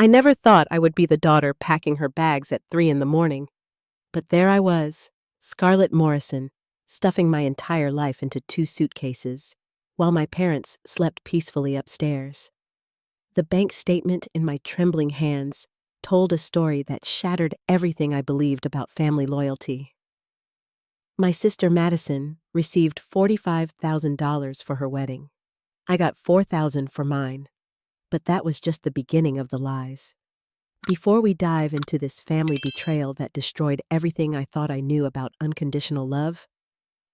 I never thought I would be the daughter packing her bags at 3 in the morning. But there I was, Scarlett Morrison, stuffing my entire life into 2 suitcases, while my parents slept peacefully upstairs. The bank statement in my trembling hands told a story that shattered everything I believed about family loyalty. My sister Madison received $45,000 for her wedding. I got $4,000 for mine, but that was just the beginning of the lies. Before we dive into this family betrayal that destroyed everything I thought I knew about unconditional love,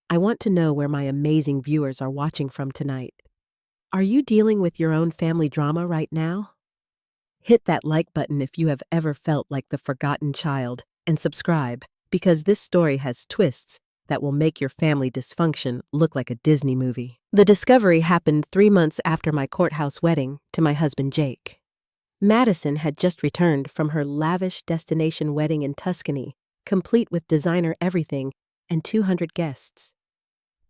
I want to know where my amazing viewers are watching from tonight. Are you dealing with your own family drama right now? Hit that like button if you have ever felt like the forgotten child, and subscribe, because this story has twists that will make your family dysfunction look like a Disney movie. The discovery happened 3 months after my courthouse wedding to my husband Jake. Madison had just returned from her lavish destination wedding in Tuscany, complete with designer everything and 200 guests.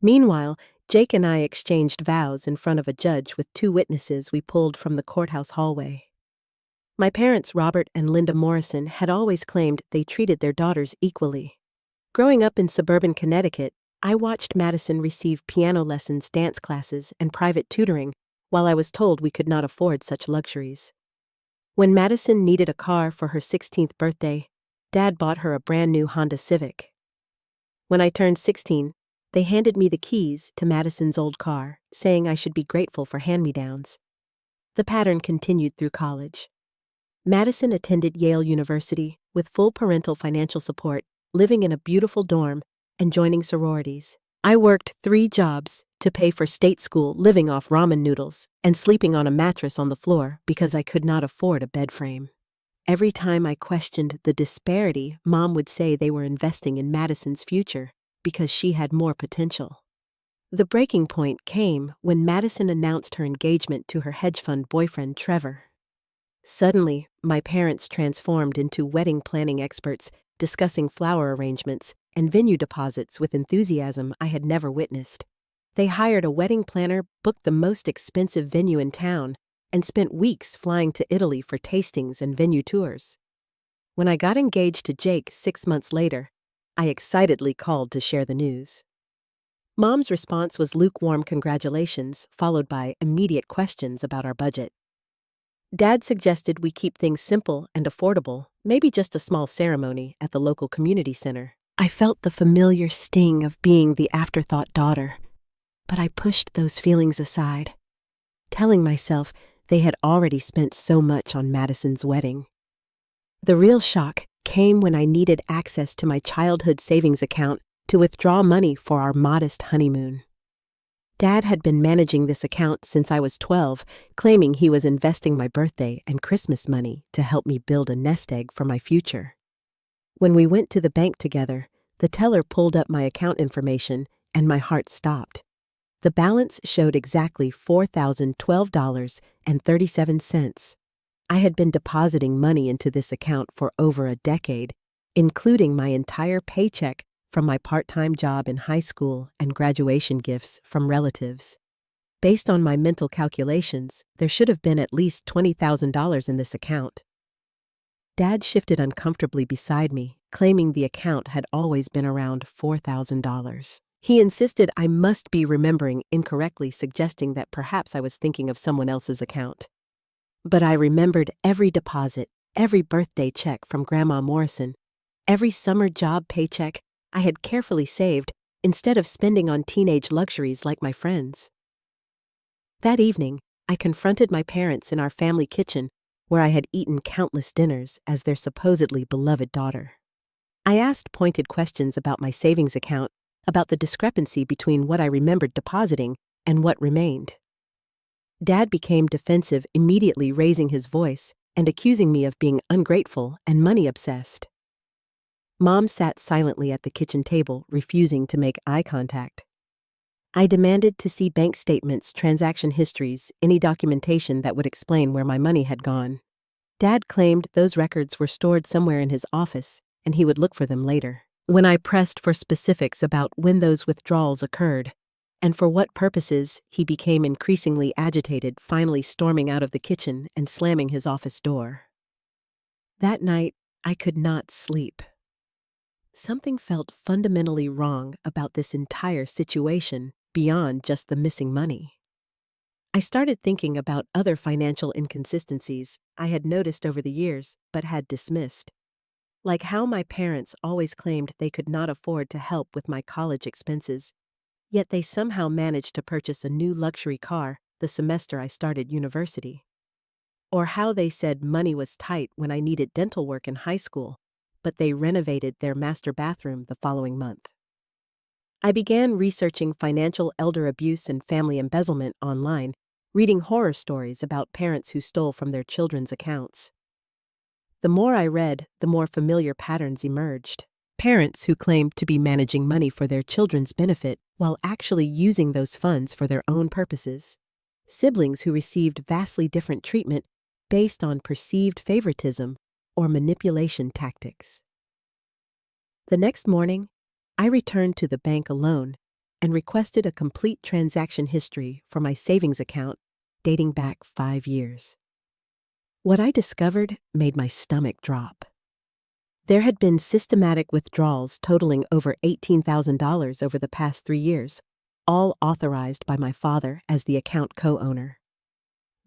Meanwhile, Jake and I exchanged vows in front of a judge with 2 witnesses we pulled from the courthouse hallway. My parents, Robert and Linda Morrison, had always claimed they treated their daughters equally. Growing up in suburban Connecticut, I watched Madison receive piano lessons, dance classes, and private tutoring, while I was told we could not afford such luxuries. When Madison needed a car for her 16th birthday, Dad bought her a brand new Honda Civic. When I turned 16, they handed me the keys to Madison's old car, saying I should be grateful for hand-me-downs. The pattern continued through college. Madison attended Yale University with full parental financial support, living in a beautiful dorm and joining sororities. I worked 3 jobs to pay for state school, living off ramen noodles and sleeping on a mattress on the floor because I could not afford a bed frame. Every time I questioned the disparity, Mom would say they were investing in Madison's future because she had more potential. The breaking point came when Madison announced her engagement to her hedge fund boyfriend, Trevor. Suddenly, my parents transformed into wedding planning experts, discussing flower arrangements and venue deposits with enthusiasm I had never witnessed. They hired a wedding planner, booked the most expensive venue in town, and spent weeks flying to Italy for tastings and venue tours. When I got engaged to Jake 6 months later, I excitedly called to share the news. Mom's response was lukewarm congratulations, followed by immediate questions about our budget. Dad suggested we keep things simple and affordable, maybe just a small ceremony at the local community center. I felt the familiar sting of being the afterthought daughter, but I pushed those feelings aside, telling myself they had already spent so much on Madison's wedding. The real shock came when I needed access to my childhood savings account to withdraw money for our modest honeymoon. Dad had been managing this account since I was 12, claiming he was investing my birthday and Christmas money to help me build a nest egg for my future. When we went to the bank together, the teller pulled up my account information and my heart stopped. The balance showed exactly $4,012.37. I had been depositing money into this account for over a decade, including my entire paycheck from my part-time job in high school and graduation gifts from relatives. Based on my mental calculations, there should have been at least $20,000 in this account. Dad shifted uncomfortably beside me, claiming the account had always been around $4,000. He insisted I must be remembering incorrectly, suggesting that perhaps I was thinking of someone else's account. But I remembered every deposit, every birthday check from Grandma Morrison, every summer job paycheck I had carefully saved instead of spending on teenage luxuries like my friends. That evening, I confronted my parents in our family kitchen, where I had eaten countless dinners as their supposedly beloved daughter. I asked pointed questions about my savings account, about the discrepancy between what I remembered depositing and what remained. Dad became defensive, immediately raising his voice and accusing me of being ungrateful and money-obsessed. Mom sat silently at the kitchen table, refusing to make eye contact. I demanded to see bank statements, transaction histories, any documentation that would explain where my money had gone. Dad claimed those records were stored somewhere in his office, and he would look for them later. When I pressed for specifics about when those withdrawals occurred, and for what purposes, he became increasingly agitated, finally storming out of the kitchen and slamming his office door. That night, I could not sleep. Something felt fundamentally wrong about this entire situation beyond just the missing money. I started thinking about other financial inconsistencies I had noticed over the years but had dismissed, like how my parents always claimed they could not afford to help with my college expenses, yet they somehow managed to purchase a new luxury car the semester I started university. Or how they said money was tight when I needed dental work in high school, but they renovated their master bathroom the following month. I began researching financial elder abuse and family embezzlement online, reading horror stories about parents who stole from their children's accounts. The more I read, the more familiar patterns emerged. Parents who claimed to be managing money for their children's benefit while actually using those funds for their own purposes. Siblings who received vastly different treatment based on perceived favoritism or manipulation tactics. The next morning, I returned to the bank alone and requested a complete transaction history for my savings account dating back 5 years. What I discovered made my stomach drop. There had been systematic withdrawals totaling over $18,000 over the past 3 years, all authorized by my father as the account co-owner.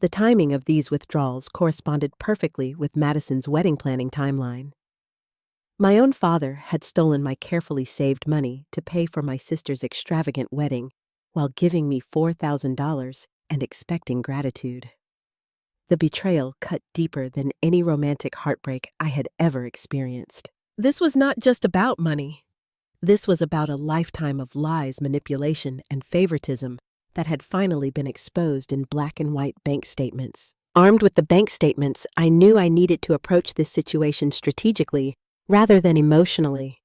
The timing of these withdrawals corresponded perfectly with Madison's wedding planning timeline. My own father had stolen my carefully saved money to pay for my sister's extravagant wedding while giving me $4,000 and expecting gratitude. The betrayal cut deeper than any romantic heartbreak I had ever experienced. This was not just about money. This was about a lifetime of lies, manipulation, and favoritism that had finally been exposed in black and white bank statements. Armed with the bank statements, I knew I needed to approach this situation strategically rather than emotionally.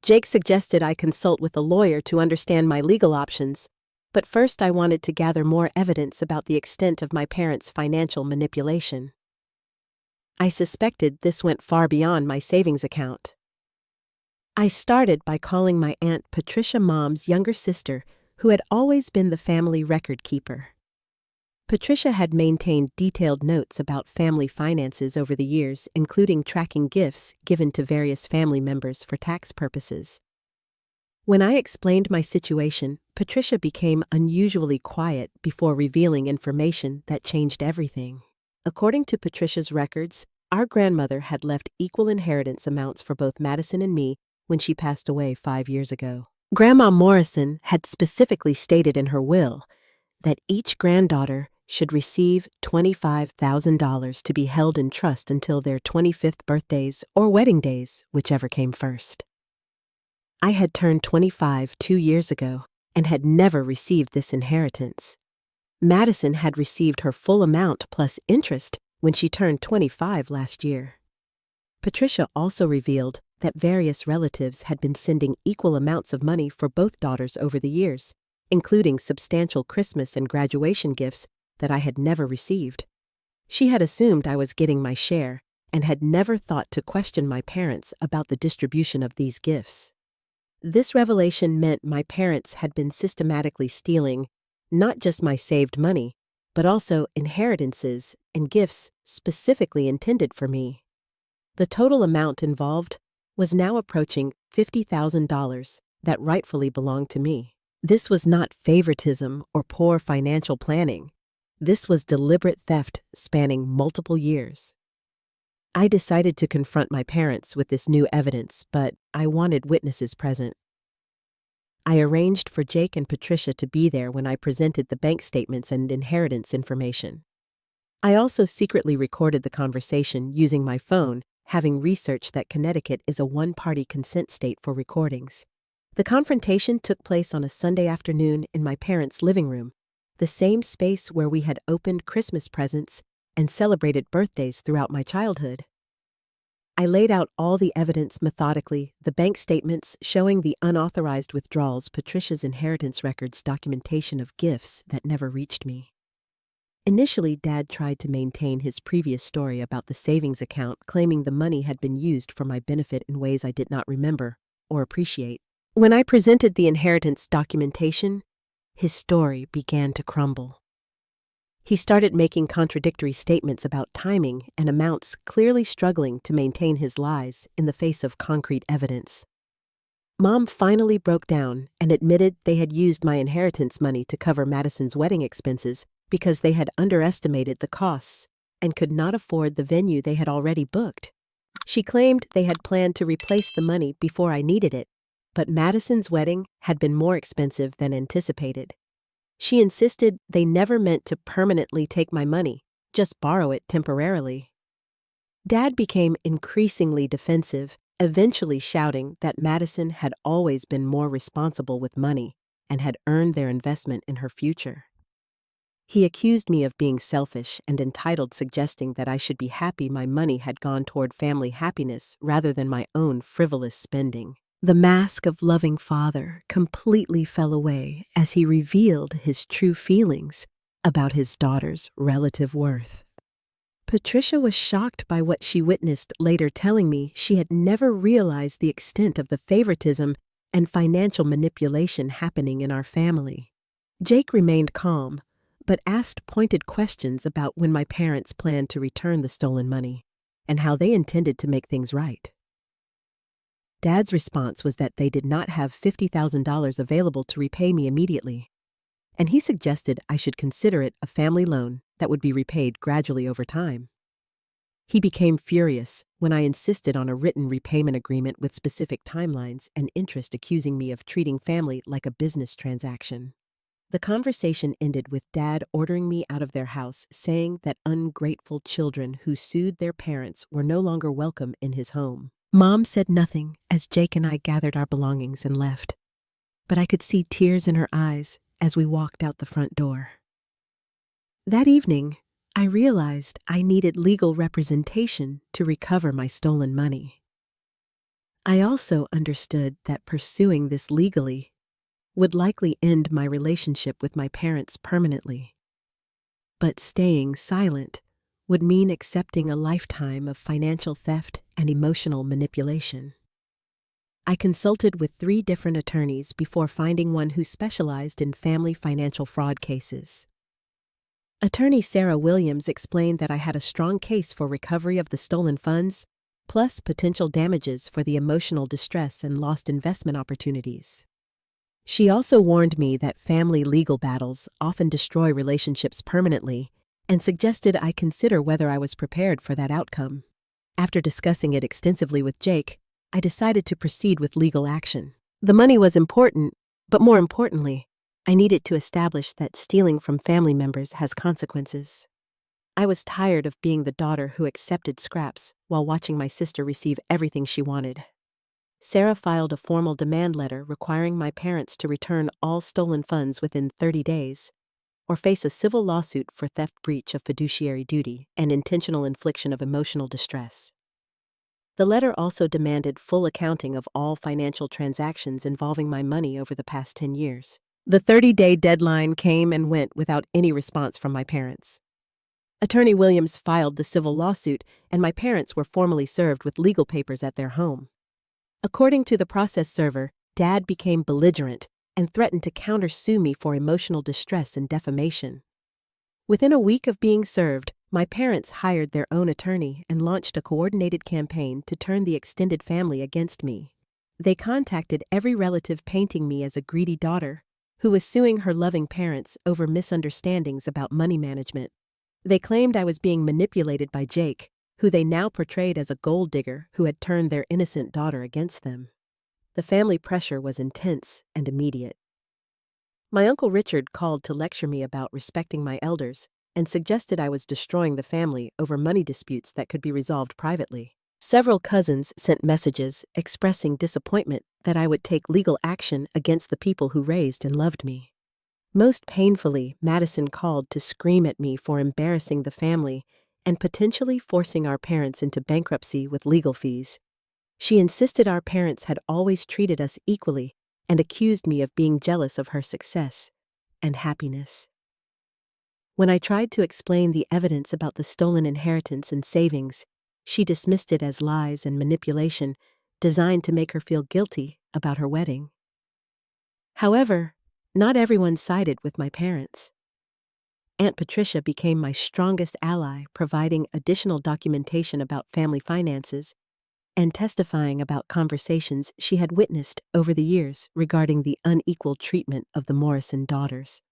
Jake suggested I consult with a lawyer to understand my legal options, but first I wanted to gather more evidence about the extent of my parents' financial manipulation. I suspected this went far beyond my savings account. I started by calling my Aunt Patricia Mom's younger sister, who had always been the family record keeper. Patricia had maintained detailed notes about family finances over the years, including tracking gifts given to various family members for tax purposes. When I explained my situation, Patricia became unusually quiet before revealing information that changed everything. According to Patricia's records, our grandmother had left equal inheritance amounts for both Madison and me when she passed away 5 years ago. Grandma Morrison had specifically stated in her will that each granddaughter should receive $25,000 to be held in trust until their 25th birthdays or wedding days, whichever came first. I had turned 25 2 years ago and had never received this inheritance. Madison had received her full amount plus interest when she turned 25 last year. Patricia also revealed that various relatives had been sending equal amounts of money for both daughters over the years, including substantial Christmas and graduation gifts that I had never received. She had assumed I was getting my share and had never thought to question my parents about the distribution of these gifts. This revelation meant my parents had been systematically stealing not just my saved money, but also inheritances and gifts specifically intended for me. The total amount involved was now approaching $50,000 that rightfully belonged to me. This was not favoritism or poor financial planning. This was deliberate theft spanning multiple years. I decided to confront my parents with this new evidence, but I wanted witnesses present. I arranged for Jake and Patricia to be there when I presented the bank statements and inheritance information. I also secretly recorded the conversation using my phone, having researched that Connecticut is a one-party consent state for recordings. The confrontation took place on a Sunday afternoon in my parents' living room, the same space where we had opened Christmas presents and celebrated birthdays throughout my childhood. I laid out all the evidence methodically, the bank statements showing the unauthorized withdrawals, Patricia's inheritance records, documentation of gifts that never reached me. Initially, Dad tried to maintain his previous story about the savings account, claiming the money had been used for my benefit in ways I did not remember or appreciate. When I presented the inheritance documentation, his story began to crumble. He started making contradictory statements about timing and amounts, clearly struggling to maintain his lies in the face of concrete evidence. Mom finally broke down and admitted they had used my inheritance money to cover Madison's wedding expenses because they had underestimated the costs and could not afford the venue they had already booked. She claimed they had planned to replace the money before I needed it, but Madison's wedding had been more expensive than anticipated. She insisted they never meant to permanently take my money, just borrow it temporarily. Dad became increasingly defensive, eventually shouting that Madison had always been more responsible with money and had earned their investment in her future. He accused me of being selfish and entitled, suggesting that I should be happy my money had gone toward family happiness rather than my own frivolous spending. The mask of loving father completely fell away as he revealed his true feelings about his daughter's relative worth. Patricia was shocked by what she witnessed, later telling me she had never realized the extent of the favoritism and financial manipulation happening in our family. Jake remained calm, but asked pointed questions about when my parents planned to return the stolen money and how they intended to make things right. Dad's response was that they did not have $50,000 available to repay me immediately, and he suggested I should consider it a family loan that would be repaid gradually over time. He became furious when I insisted on a written repayment agreement with specific timelines and interest, accusing me of treating family like a business transaction. The conversation ended with Dad ordering me out of their house, saying that ungrateful children who sued their parents were no longer welcome in his home. Mom said nothing as Jake and I gathered our belongings and left, but I could see tears in her eyes as we walked out the front door. That evening, I realized I needed legal representation to recover my stolen money. I also understood that pursuing this legally would likely end my relationship with my parents permanently, but staying silent would mean accepting a lifetime of financial theft and emotional manipulation. I consulted with 3 different attorneys before finding one who specialized in family financial fraud cases. Attorney Sarah Williams explained that I had a strong case for recovery of the stolen funds, plus potential damages for the emotional distress and lost investment opportunities. She also warned me that family legal battles often destroy relationships permanently and suggested I consider whether I was prepared for that outcome. After discussing it extensively with Jake, I decided to proceed with legal action. The money was important, but more importantly, I needed to establish that stealing from family members has consequences. I was tired of being the daughter who accepted scraps while watching my sister receive everything she wanted. Sarah filed a formal demand letter requiring my parents to return all stolen funds within 30 days, or face a civil lawsuit for theft, breach of fiduciary duty, and intentional infliction of emotional distress. The letter also demanded full accounting of all financial transactions involving my money over the past 10 years. The 30-day deadline came and went without any response from my parents. Attorney Williams filed the civil lawsuit, and my parents were formally served with legal papers at their home. According to the process server, Dad became belligerent and threatened to countersue me for emotional distress and defamation. Within a week of being served, my parents hired their own attorney and launched a coordinated campaign to turn the extended family against me. They contacted every relative, painting me as a greedy daughter who was suing her loving parents over misunderstandings about money management. They claimed I was being manipulated by Jake, who they now portrayed as a gold digger who had turned their innocent daughter against them. The family pressure was intense and immediate. My Uncle Richard called to lecture me about respecting my elders and suggested I was destroying the family over money disputes that could be resolved privately. Several cousins sent messages expressing disappointment that I would take legal action against the people who raised and loved me. Most painfully, Madison called to scream at me for embarrassing the family and potentially forcing our parents into bankruptcy with legal fees. She insisted our parents had always treated us equally and accused me of being jealous of her success and happiness. When I tried to explain the evidence about the stolen inheritance and savings, she dismissed it as lies and manipulation designed to make her feel guilty about her wedding. However, not everyone sided with my parents. Aunt Patricia became my strongest ally, providing additional documentation about family finances and testifying about conversations she had witnessed over the years regarding the unequal treatment of the Morrison daughters.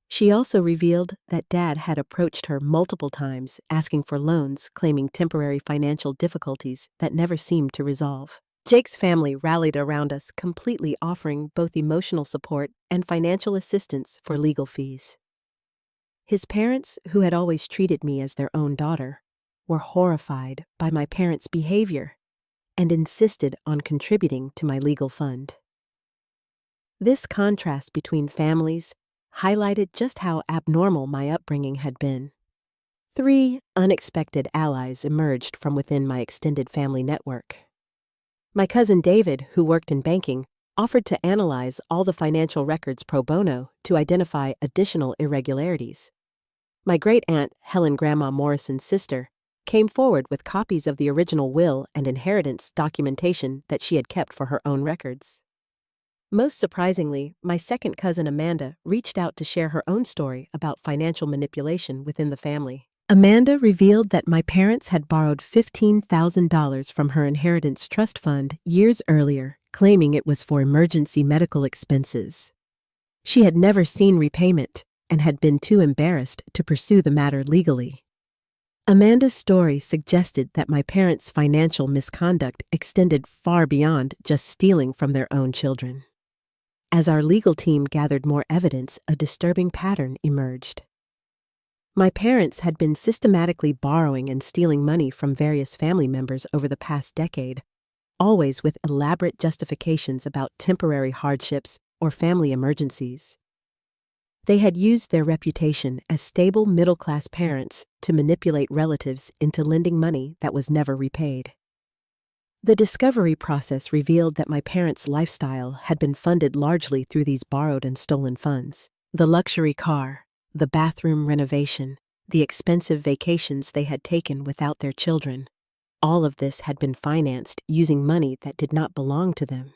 She also revealed that Dad had approached her multiple times asking for loans, claiming temporary financial difficulties that never seemed to resolve. Jake's family rallied around us, completely offering both emotional support and financial assistance for legal fees. His parents, who had always treated me as their own daughter, were horrified by my parents' behavior and insisted on contributing to my legal fund. This contrast between families highlighted just how abnormal my upbringing had been. 3 unexpected allies emerged from within my extended family network. My cousin David, who worked in banking, offered to analyze all the financial records pro bono to identify additional irregularities. My great-aunt, Helen Grandma Morrison's sister, came forward with copies of the original will and inheritance documentation that she had kept for her own records. Most surprisingly, my second cousin Amanda reached out to share her own story about financial manipulation within the family. Amanda revealed that my parents had borrowed $15,000 from her inheritance trust fund years earlier, claiming it was for emergency medical expenses. She had never seen repayment and had been too embarrassed to pursue the matter legally. Amanda's story suggested that my parents' financial misconduct extended far beyond just stealing from their own children. As our legal team gathered more evidence, a disturbing pattern emerged. My parents had been systematically borrowing and stealing money from various family members over the past decade, always with elaborate justifications about temporary hardships or family emergencies. They had used their reputation as stable middle-class parents to manipulate relatives into lending money that was never repaid. The discovery process revealed that my parents' lifestyle had been funded largely through these borrowed and stolen funds. The luxury car, the bathroom renovation, the expensive vacations they had taken without their children, all of this had been financed using money that did not belong to them.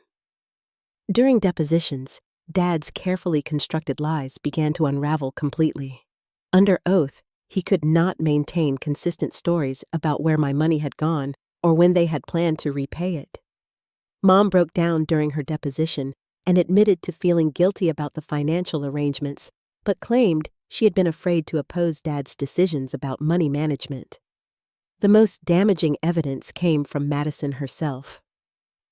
During depositions, Dad's carefully constructed lies began to unravel completely. Under oath, he could not maintain consistent stories about where my money had gone or when they had planned to repay it. Mom broke down during her deposition and admitted to feeling guilty about the financial arrangements, but claimed she had been afraid to oppose Dad's decisions about money management. The most damaging evidence came from Madison herself.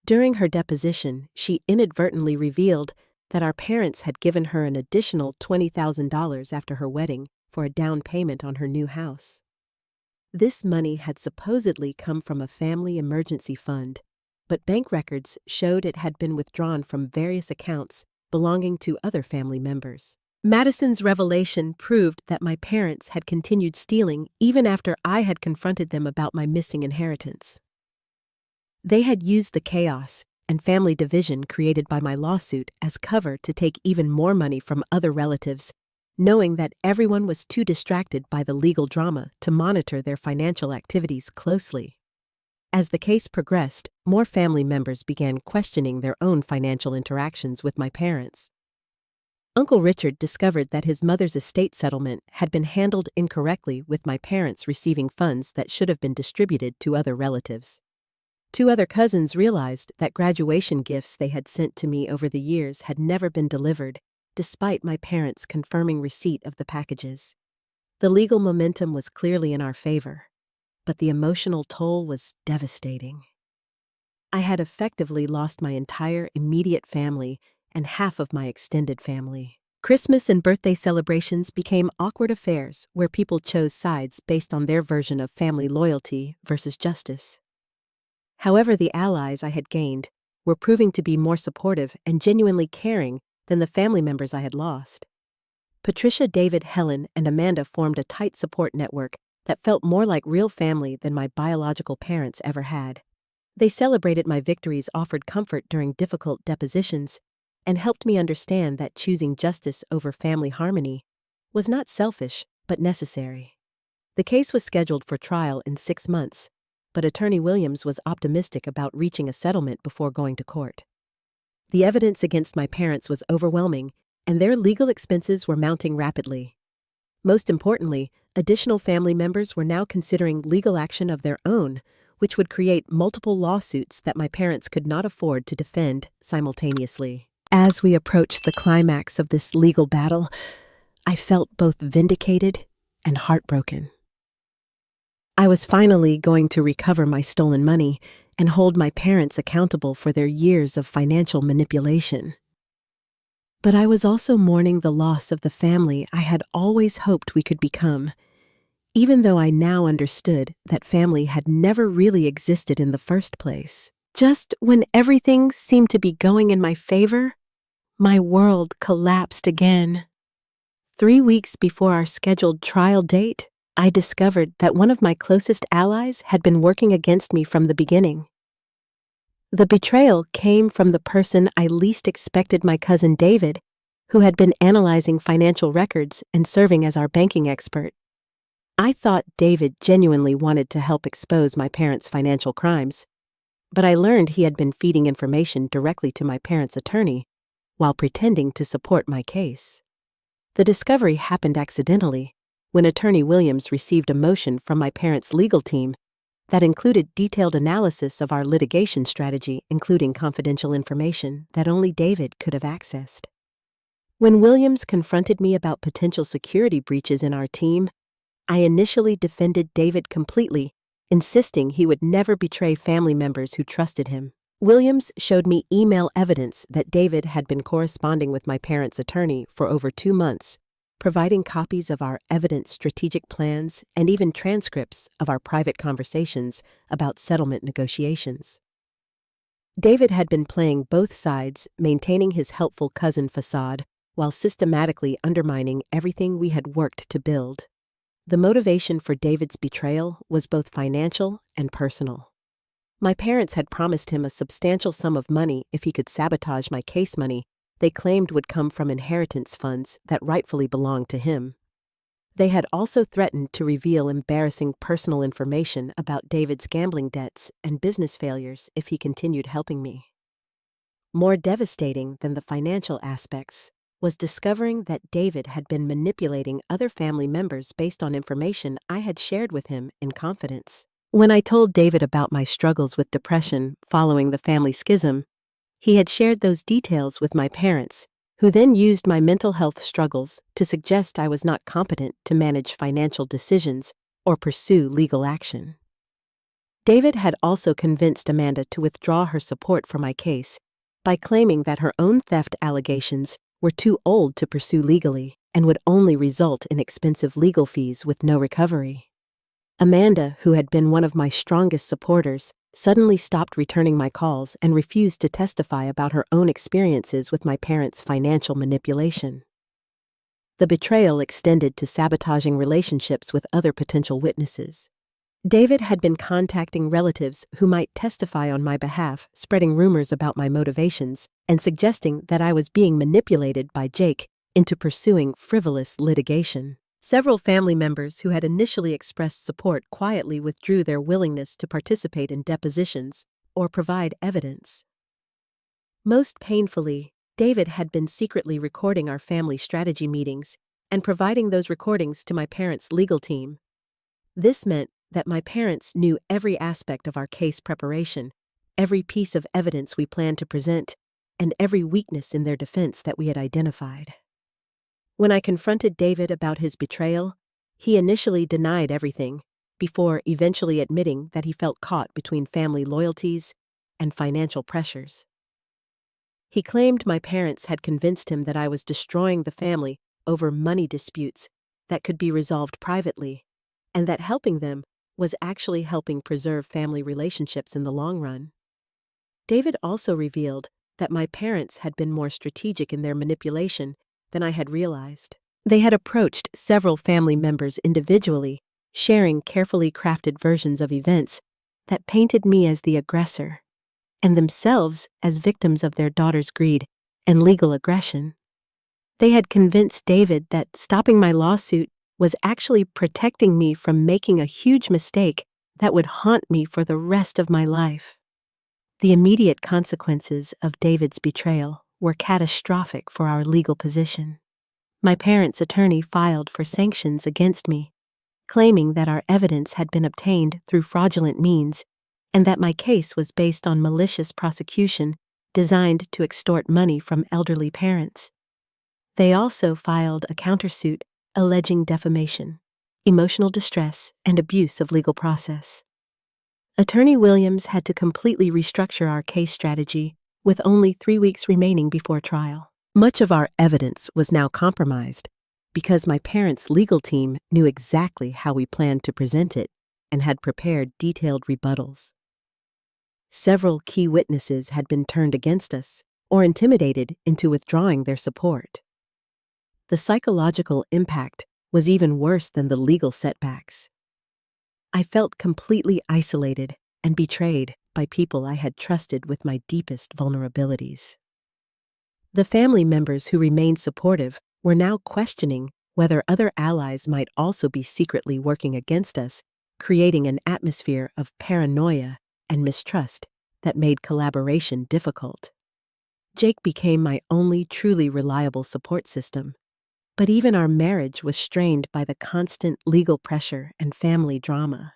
During her deposition, she inadvertently revealed that our parents had given her an additional $20,000 after her wedding for a down payment on her new house. This money had supposedly come from a family emergency fund, but bank records showed it had been withdrawn from various accounts belonging to other family members. Madison's revelation proved that my parents had continued stealing even after I had confronted them about my missing inheritance. They had used the chaos and family division created by my lawsuit as cover to take even more money from other relatives, knowing that everyone was too distracted by the legal drama to monitor their financial activities closely. As the case progressed, more family members began questioning their own financial interactions with my parents. Uncle Richard discovered that his mother's estate settlement had been handled incorrectly, with my parents receiving funds that should have been distributed to other relatives. 2 other cousins realized that graduation gifts they had sent to me over the years had never been delivered, despite my parents confirming receipt of the packages. The legal momentum was clearly in our favor, but the emotional toll was devastating. I had effectively lost my entire immediate family and half of my extended family. Christmas and birthday celebrations became awkward affairs where people chose sides based on their version of family loyalty versus justice. However, the allies I had gained were proving to be more supportive and genuinely caring than the family members I had lost. Patricia, David, Helen, and Amanda formed a tight support network that felt more like real family than my biological parents ever had. They celebrated my victories, offered comfort during difficult depositions, and helped me understand that choosing justice over family harmony was not selfish but necessary. The case was scheduled for trial in 6 months, but Attorney Williams was optimistic about reaching a settlement before going to court. The evidence against my parents was overwhelming, and their legal expenses were mounting rapidly. Most importantly, additional family members were now considering legal action of their own, which would create multiple lawsuits that my parents could not afford to defend simultaneously. As we approached the climax of this legal battle, I felt both vindicated and heartbroken. I was finally going to recover my stolen money and hold my parents accountable for their years of financial manipulation. But I was also mourning the loss of the family I had always hoped we could become, even though I now understood that family had never really existed in the first place. Just when everything seemed to be going in my favor, my world collapsed again. 3 weeks before our scheduled trial date, I discovered that one of my closest allies had been working against me from the beginning. The betrayal came from the person I least expected, my cousin David, who had been analyzing financial records and serving as our banking expert. I thought David genuinely wanted to help expose my parents' financial crimes, but I learned he had been feeding information directly to my parents' attorney while pretending to support my case. The discovery happened accidentally when Attorney Williams received a motion from my parents' legal team that included detailed analysis of our litigation strategy, including confidential information that only David could have accessed. When Williams confronted me about potential security breaches in our team, I initially defended David completely, insisting he would never betray family members who trusted him. Williams showed me email evidence that David had been corresponding with my parents' attorney for over 2 months, providing copies of our evidence strategic plans and even transcripts of our private conversations about settlement negotiations. David had been playing both sides, maintaining his helpful cousin facade while systematically undermining everything we had worked to build. The motivation for David's betrayal was both financial and personal. My parents had promised him a substantial sum of money if he could sabotage my case money they claimed would come from inheritance funds that rightfully belonged to him. They had also threatened to reveal embarrassing personal information about David's gambling debts and business failures if he continued helping me. More devastating than the financial aspects was discovering that David had been manipulating other family members based on information I had shared with him in confidence. When I told David about my struggles with depression following the family schism, he had shared those details with my parents, who then used my mental health struggles to suggest I was not competent to manage financial decisions or pursue legal action. David had also convinced Amanda to withdraw her support for my case by claiming that her own theft allegations were too old to pursue legally and would only result in expensive legal fees with no recovery. Amanda, who had been one of my strongest supporters, suddenly stopped returning my calls and refused to testify about her own experiences with my parents' financial manipulation. The betrayal extended to sabotaging relationships with other potential witnesses. David had been contacting relatives who might testify on my behalf, spreading rumors about my motivations and suggesting that I was being manipulated by Jake into pursuing frivolous litigation. Several family members who had initially expressed support quietly withdrew their willingness to participate in depositions or provide evidence. Most painfully, David had been secretly recording our family strategy meetings and providing those recordings to my parents' legal team. This meant that my parents knew every aspect of our case preparation, every piece of evidence we planned to present, and every weakness in their defense that we had identified. When I confronted David about his betrayal, he initially denied everything, before eventually admitting that he felt caught between family loyalties and financial pressures. He claimed my parents had convinced him that I was destroying the family over money disputes that could be resolved privately, and that helping them was actually helping preserve family relationships in the long run. David also revealed that my parents had been more strategic in their manipulation than I had realized. They had approached several family members individually, sharing carefully crafted versions of events that painted me as the aggressor, and themselves as victims of their daughter's greed and legal aggression. They had convinced David that stopping my lawsuit was actually protecting me from making a huge mistake that would haunt me for the rest of my life. The immediate consequences of David's betrayal were catastrophic for our legal position. My parents' attorney filed for sanctions against me, claiming that our evidence had been obtained through fraudulent means and that my case was based on malicious prosecution designed to extort money from elderly parents. They also filed a countersuit alleging defamation, emotional distress, and abuse of legal process. Attorney Williams had to completely restructure our case strategy, with only 3 weeks remaining before trial. Much of our evidence was now compromised because my parents' legal team knew exactly how we planned to present it and had prepared detailed rebuttals. Several key witnesses had been turned against us or intimidated into withdrawing their support. The psychological impact was even worse than the legal setbacks. I felt completely isolated and betrayed by people I had trusted with my deepest vulnerabilities. The family members who remained supportive were now questioning whether other allies might also be secretly working against us, creating an atmosphere of paranoia and mistrust that made collaboration difficult. Jake became my only truly reliable support system, but even our marriage was strained by the constant legal pressure and family drama.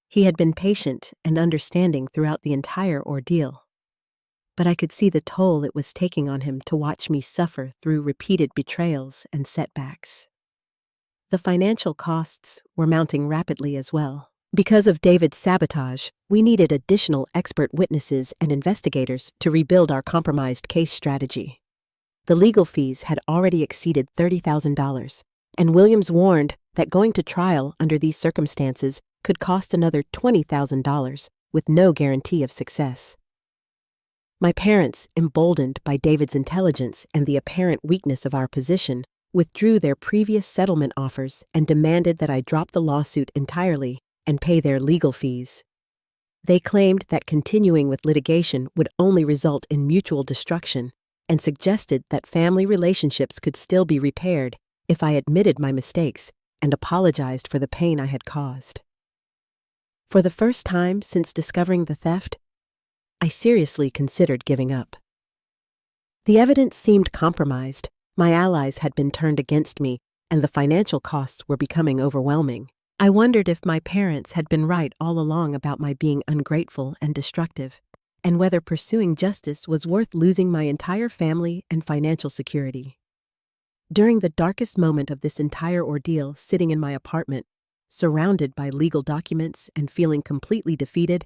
He had been patient and understanding throughout the entire ordeal, but I could see the toll it was taking on him to watch me suffer through repeated betrayals and setbacks. The financial costs were mounting rapidly as well. Because of David's sabotage, we needed additional expert witnesses and investigators to rebuild our compromised case strategy. The legal fees had already exceeded $30,000, and Williams warned that going to trial under these circumstances could cost another $20,000 with no guarantee of success. My parents, emboldened by David's intelligence and the apparent weakness of our position, withdrew their previous settlement offers and demanded that I drop the lawsuit entirely and pay their legal fees. They claimed that continuing with litigation would only result in mutual destruction and suggested that family relationships could still be repaired if I admitted my mistakes and apologized for the pain I had caused. For the first time since discovering the theft, I seriously considered giving up. The evidence seemed compromised, my allies had been turned against me, and the financial costs were becoming overwhelming. I wondered if my parents had been right all along about my being ungrateful and destructive, and whether pursuing justice was worth losing my entire family and financial security. During the darkest moment of this entire ordeal, sitting in my apartment, surrounded by legal documents and feeling completely defeated,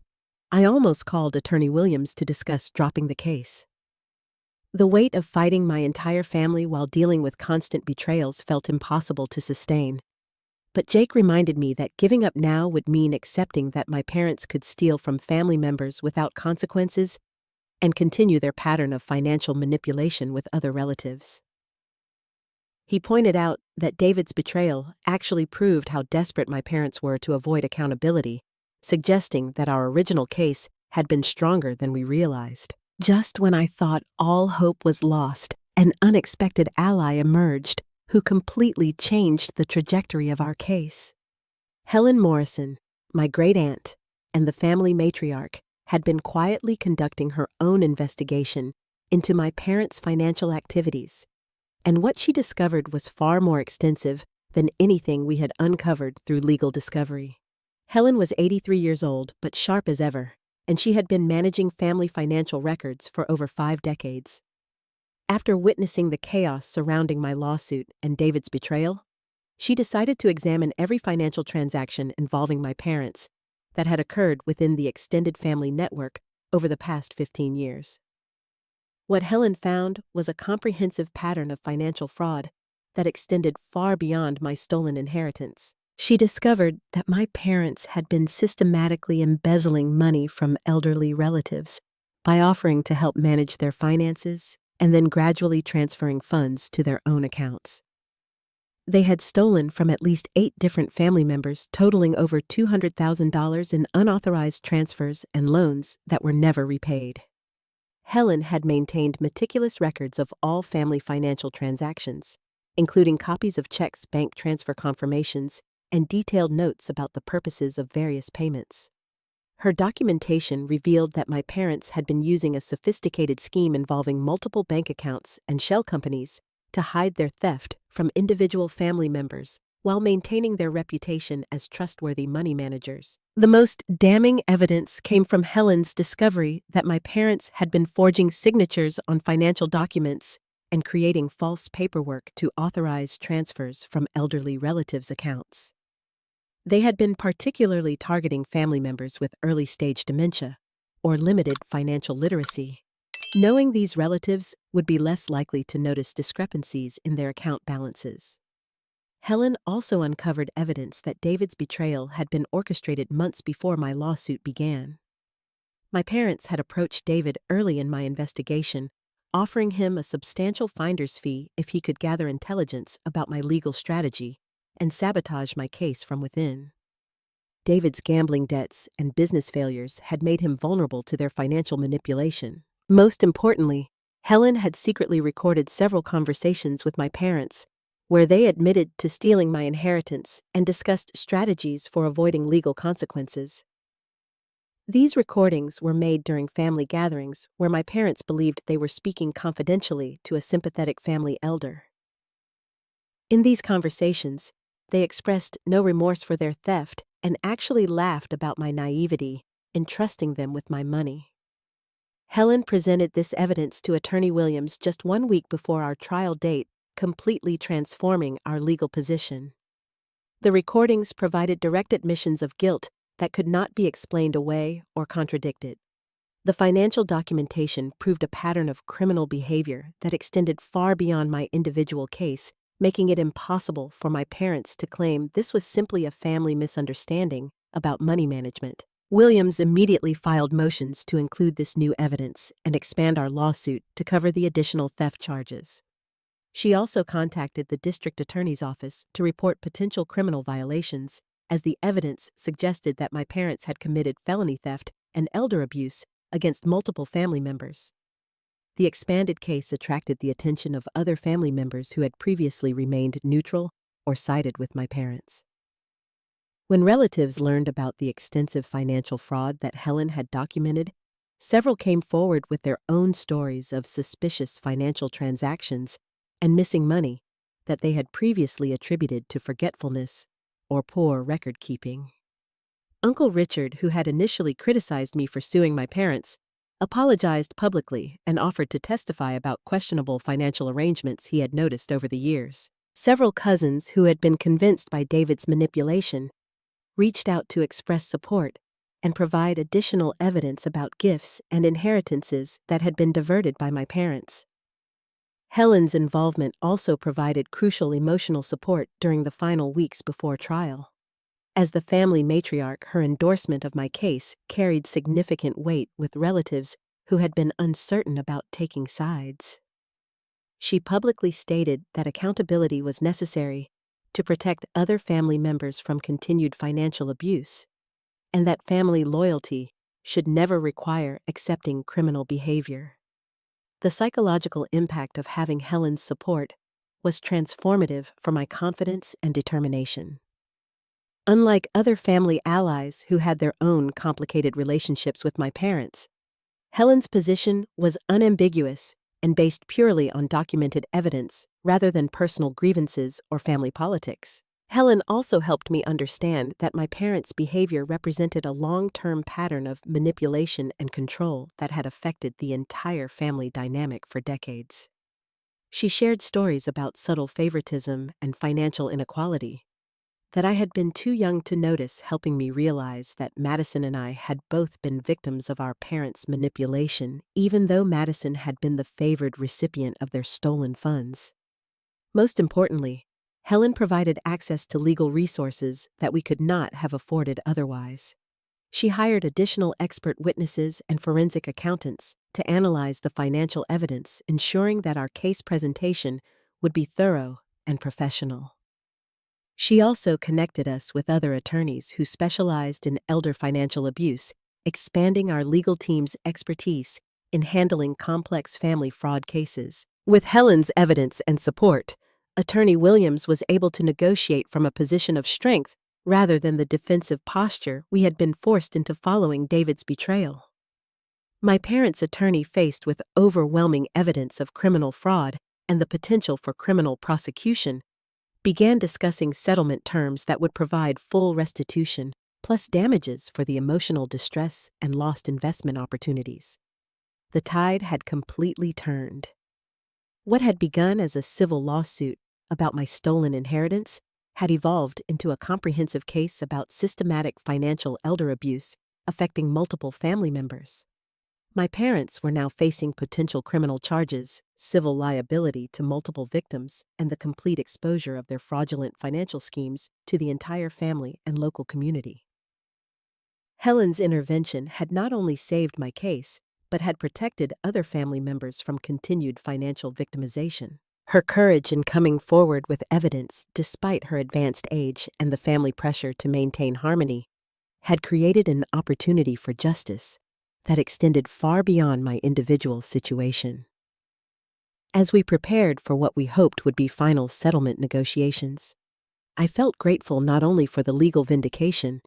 I almost called Attorney Williams to discuss dropping the case. The weight of fighting my entire family while dealing with constant betrayals felt impossible to sustain. But Jake reminded me that giving up now would mean accepting that my parents could steal from family members without consequences and continue their pattern of financial manipulation with other relatives. He pointed out that David's betrayal actually proved how desperate my parents were to avoid accountability, suggesting that our original case had been stronger than we realized. Just when I thought all hope was lost, an unexpected ally emerged who completely changed the trajectory of our case. Helen Morrison, my great-aunt, and the family matriarch had been quietly conducting her own investigation into my parents' financial activities, and what she discovered was far more extensive than anything we had uncovered through legal discovery. Helen was 83 years old, but sharp as ever, and she had been managing family financial records for over 5 decades. After witnessing the chaos surrounding my lawsuit and David's betrayal, she decided to examine every financial transaction involving my parents that had occurred within the extended family network over the past 15 years. What Helen found was a comprehensive pattern of financial fraud that extended far beyond my stolen inheritance. She discovered that my parents had been systematically embezzling money from elderly relatives by offering to help manage their finances and then gradually transferring funds to their own accounts. They had stolen from at least 8 different family members, totaling over $200,000 in unauthorized transfers and loans that were never repaid. Helen had maintained meticulous records of all family financial transactions, including copies of checks, bank transfer confirmations, and detailed notes about the purposes of various payments. Her documentation revealed that my parents had been using a sophisticated scheme involving multiple bank accounts and shell companies to hide their theft from individual family members while maintaining their reputation as trustworthy money managers. The most damning evidence came from Helen's discovery that my parents had been forging signatures on financial documents and creating false paperwork to authorize transfers from elderly relatives' accounts. They had been particularly targeting family members with early-stage dementia or limited financial literacy, knowing these relatives would be less likely to notice discrepancies in their account balances. Helen also uncovered evidence that David's betrayal had been orchestrated months before my lawsuit began. My parents had approached David early in my investigation, offering him a substantial finder's fee if he could gather intelligence about my legal strategy and sabotage my case from within. David's gambling debts and business failures had made him vulnerable to their financial manipulation. Most importantly, Helen had secretly recorded several conversations with my parents, where they admitted to stealing my inheritance and discussed strategies for avoiding legal consequences. These recordings were made during family gatherings where my parents believed they were speaking confidentially to a sympathetic family elder. In these conversations, they expressed no remorse for their theft and actually laughed about my naivety in trusting them with my money. Helen presented this evidence to Attorney Williams just 1 week before our trial date, completely transforming our legal position. The recordings provided direct admissions of guilt that could not be explained away or contradicted. The financial documentation proved a pattern of criminal behavior that extended far beyond my individual case, making it impossible for my parents to claim this was simply a family misunderstanding about money management. Williams immediately filed motions to include this new evidence and expand our lawsuit to cover the additional theft charges. She also contacted the district attorney's office to report potential criminal violations, as the evidence suggested that my parents had committed felony theft and elder abuse against multiple family members. The expanded case attracted the attention of other family members who had previously remained neutral or sided with my parents. When relatives learned about the extensive financial fraud that Helen had documented, several came forward with their own stories of suspicious financial transactions and missing money that they had previously attributed to forgetfulness or poor record-keeping. Uncle Richard, who had initially criticized me for suing my parents, apologized publicly and offered to testify about questionable financial arrangements he had noticed over the years. Several cousins who had been convinced by David's manipulation reached out to express support and provide additional evidence about gifts and inheritances that had been diverted by my parents. Helen's involvement also provided crucial emotional support during the final weeks before trial. As the family matriarch, her endorsement of my case carried significant weight with relatives who had been uncertain about taking sides. She publicly stated that accountability was necessary to protect other family members from continued financial abuse, and that family loyalty should never require accepting criminal behavior. The psychological impact of having Helen's support was transformative for my confidence and determination. Unlike other family allies who had their own complicated relationships with my parents, Helen's position was unambiguous and based purely on documented evidence rather than personal grievances or family politics. Helen also helped me understand that my parents' behavior represented a long-term pattern of manipulation and control that had affected the entire family dynamic for decades. She shared stories about subtle favoritism and financial inequality that I had been too young to notice, helping me realize that Madison and I had both been victims of our parents' manipulation, even though Madison had been the favored recipient of their stolen funds. Most importantly, Helen provided access to legal resources that we could not have afforded otherwise. She hired additional expert witnesses and forensic accountants to analyze the financial evidence, ensuring that our case presentation would be thorough and professional. She also connected us with other attorneys who specialized in elder financial abuse, expanding our legal team's expertise in handling complex family fraud cases. With Helen's evidence and support, Attorney Williams was able to negotiate from a position of strength rather than the defensive posture we had been forced into following David's betrayal. My parents' attorney, faced with overwhelming evidence of criminal fraud, and the potential for criminal prosecution, began discussing settlement terms that would provide full restitution, plus damages for the emotional distress and lost investment opportunities. The tide had completely turned. What had begun as a civil lawsuit about my stolen inheritance had evolved into a comprehensive case about systematic financial elder abuse affecting multiple family members. My parents were now facing potential criminal charges, civil liability to multiple victims, and the complete exposure of their fraudulent financial schemes to the entire family and local community. Helen's intervention had not only saved my case, but had protected other family members from continued financial victimization. Her courage in coming forward with evidence despite her advanced age and the family pressure to maintain harmony had created an opportunity for justice that extended far beyond my individual situation. As we prepared for what we hoped would be final settlement negotiations, I felt grateful not only for the legal vindication,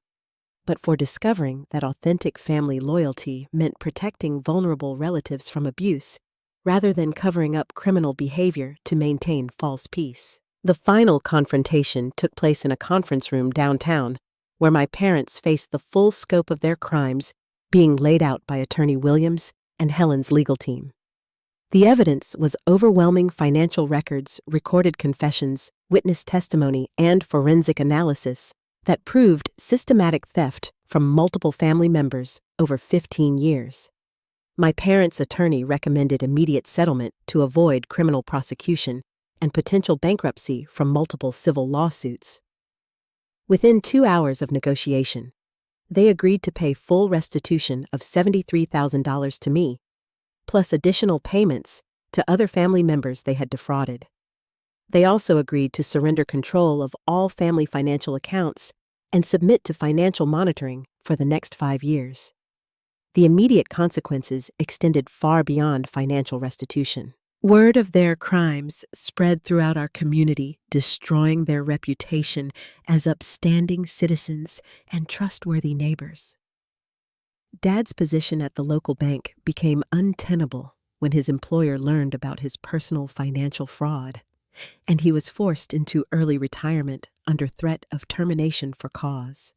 but for discovering that authentic family loyalty meant protecting vulnerable relatives from abuse rather than covering up criminal behavior to maintain false peace. The final confrontation took place in a conference room downtown, where my parents faced the full scope of their crimes being laid out by Attorney Williams and Helen's legal team. The evidence was overwhelming financial records, recorded confessions, witness testimony, and forensic analysis that proved systematic theft from multiple family members over 15 years. My parents' attorney recommended immediate settlement to avoid criminal prosecution and potential bankruptcy from multiple civil lawsuits. Within 2 hours of negotiation, they agreed to pay full restitution of $73,000 to me, plus additional payments to other family members they had defrauded. They also agreed to surrender control of all family financial accounts and submit to financial monitoring for the next 5 years. The immediate consequences extended far beyond financial restitution. Word of their crimes spread throughout our community, destroying their reputation as upstanding citizens and trustworthy neighbors. Dad's position at the local bank became untenable when his employer learned about his personal financial fraud, and he was forced into early retirement under threat of termination for cause.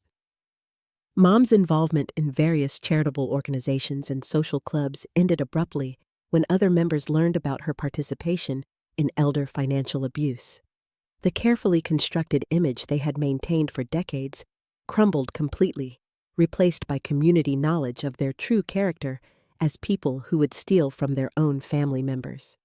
Mom's involvement in various charitable organizations and social clubs ended abruptly when other members learned about her participation in elder financial abuse. The carefully constructed image they had maintained for decades crumbled completely, replaced by community knowledge of their true character as people who would steal from their own family members.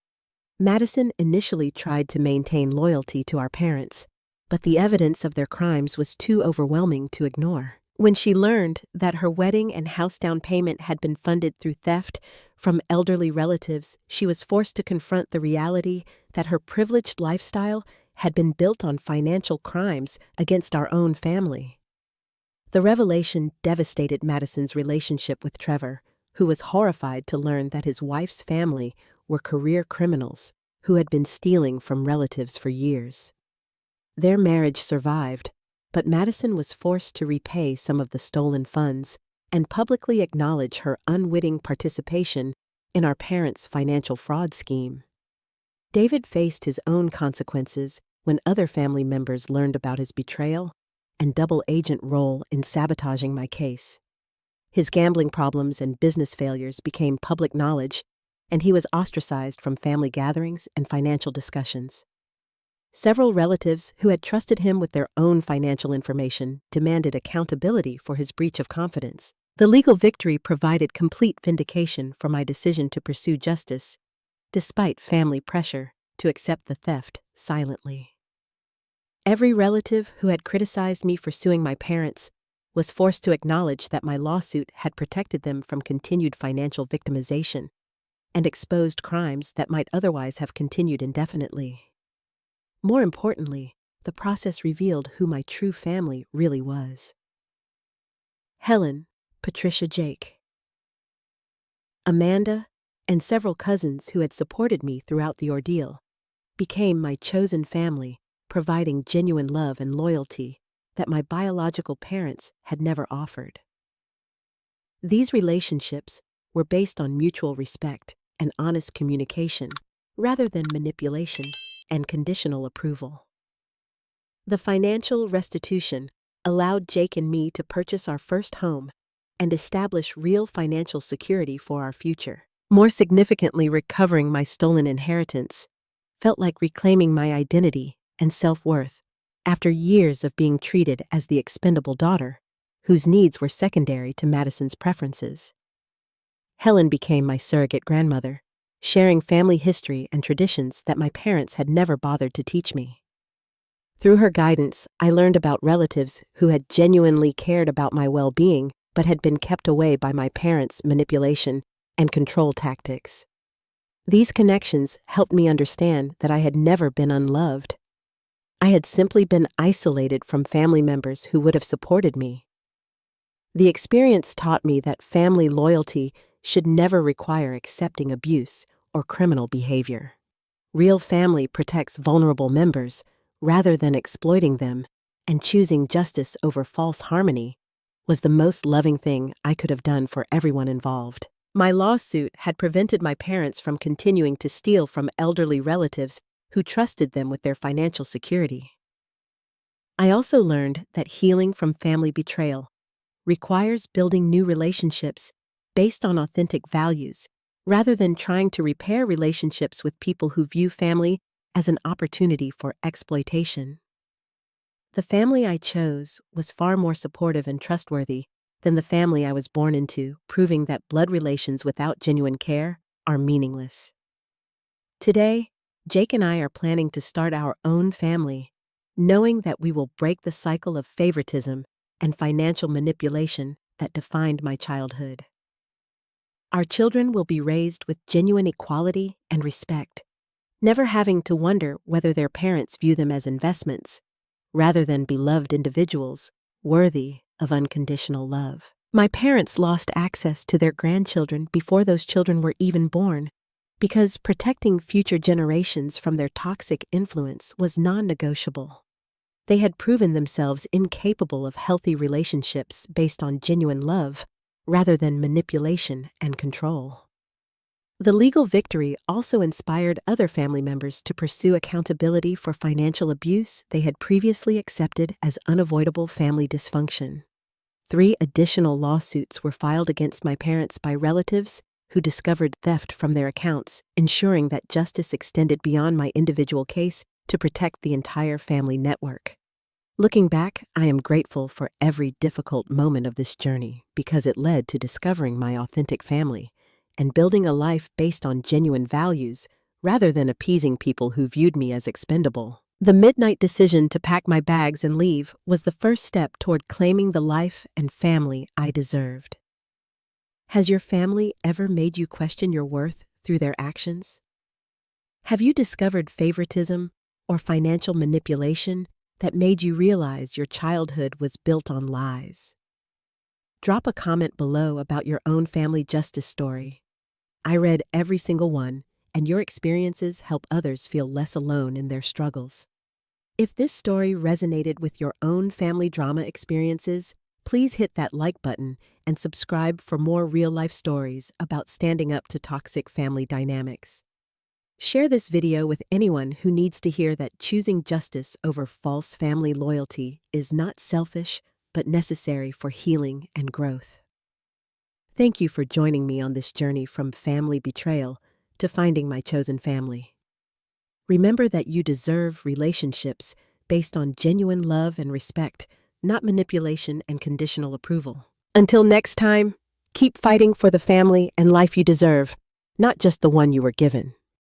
Madison initially tried to maintain loyalty to our parents, but the evidence of their crimes was too overwhelming to ignore. When she learned that her wedding and house down payment had been funded through theft from elderly relatives, she was forced to confront the reality that her privileged lifestyle had been built on financial crimes against our own family. The revelation devastated Madison's relationship with Trevor, who was horrified to learn that his wife's family were career criminals who had been stealing from relatives for years. Their marriage survived, but Madison was forced to repay some of the stolen funds and publicly acknowledge her unwitting participation in our parents' financial fraud scheme. David faced his own consequences when other family members learned about his betrayal and double agent role in sabotaging my case. His gambling problems and business failures became public knowledge, and he was ostracized from family gatherings and financial discussions. Several relatives who had trusted him with their own financial information demanded accountability for his breach of confidence. The legal victory provided complete vindication for my decision to pursue justice, despite family pressure to accept the theft silently. Every relative who had criticized me for suing my parents was forced to acknowledge that my lawsuit had protected them from continued financial victimization and exposed crimes that might otherwise have continued indefinitely. More importantly, the process revealed who my true family really was. Helen, Patricia Jake, Amanda, and several cousins who had supported me throughout the ordeal became my chosen family, providing genuine love and loyalty that my biological parents had never offered. These relationships were based on mutual respect and honest communication, rather than manipulation and conditional approval. The financial restitution allowed Jake and me to purchase our first home and establish real financial security for our future. More significantly, recovering my stolen inheritance felt like reclaiming my identity and self-worth after years of being treated as the expendable daughter, whose needs were secondary to Madison's preferences. Helen became my surrogate grandmother, sharing family history and traditions that my parents had never bothered to teach me. Through her guidance, I learned about relatives who had genuinely cared about my well-being but had been kept away by my parents' manipulation and control tactics. These connections helped me understand that I had never been unloved. I had simply been isolated from family members who would have supported me. The experience taught me that family loyalty should never require accepting abuse or criminal behavior. Real family protects vulnerable members rather than exploiting them, and choosing justice over false harmony was the most loving thing I could have done for everyone involved. My lawsuit had prevented my parents from continuing to steal from elderly relatives who trusted them with their financial security. I also learned that healing from family betrayal requires building new relationships based on authentic values, rather than trying to repair relationships with people who view family as an opportunity for exploitation. The family I chose was far more supportive and trustworthy than the family I was born into, proving that blood relations without genuine care are meaningless. Today, Jake and I are planning to start our own family, knowing that we will break the cycle of favoritism and financial manipulation that defined my childhood. Our children will be raised with genuine equality and respect, never having to wonder whether their parents view them as investments, rather than beloved individuals worthy of unconditional love. My parents lost access to their grandchildren before those children were even born, because protecting future generations from their toxic influence was non-negotiable. They had proven themselves incapable of healthy relationships based on genuine love, rather than manipulation and control. The legal victory also inspired other family members to pursue accountability for financial abuse they had previously accepted as unavoidable family dysfunction. 3 additional lawsuits were filed against my parents by relatives who discovered theft from their accounts, ensuring that justice extended beyond my individual case to protect the entire family network. Looking back, I am grateful for every difficult moment of this journey because it led to discovering my authentic family and building a life based on genuine values rather than appeasing people who viewed me as expendable. The midnight decision to pack my bags and leave was the first step toward claiming the life and family I deserved. Has your family ever made you question your worth through their actions? Have you discovered favoritism or financial manipulation that made you realize your childhood was built on lies? Drop a comment below about your own family justice story. I read every single one, and your experiences help others feel less alone in their struggles. If this story resonated with your own family drama experiences, please hit that like button and subscribe for more real-life stories about standing up to toxic family dynamics. Share this video with anyone who needs to hear that choosing justice over false family loyalty is not selfish, but necessary for healing and growth. Thank you for joining me on this journey from family betrayal to finding my chosen family. Remember that you deserve relationships based on genuine love and respect, not manipulation and conditional approval. Until next time, keep fighting for the family and life you deserve, not just the one you were given.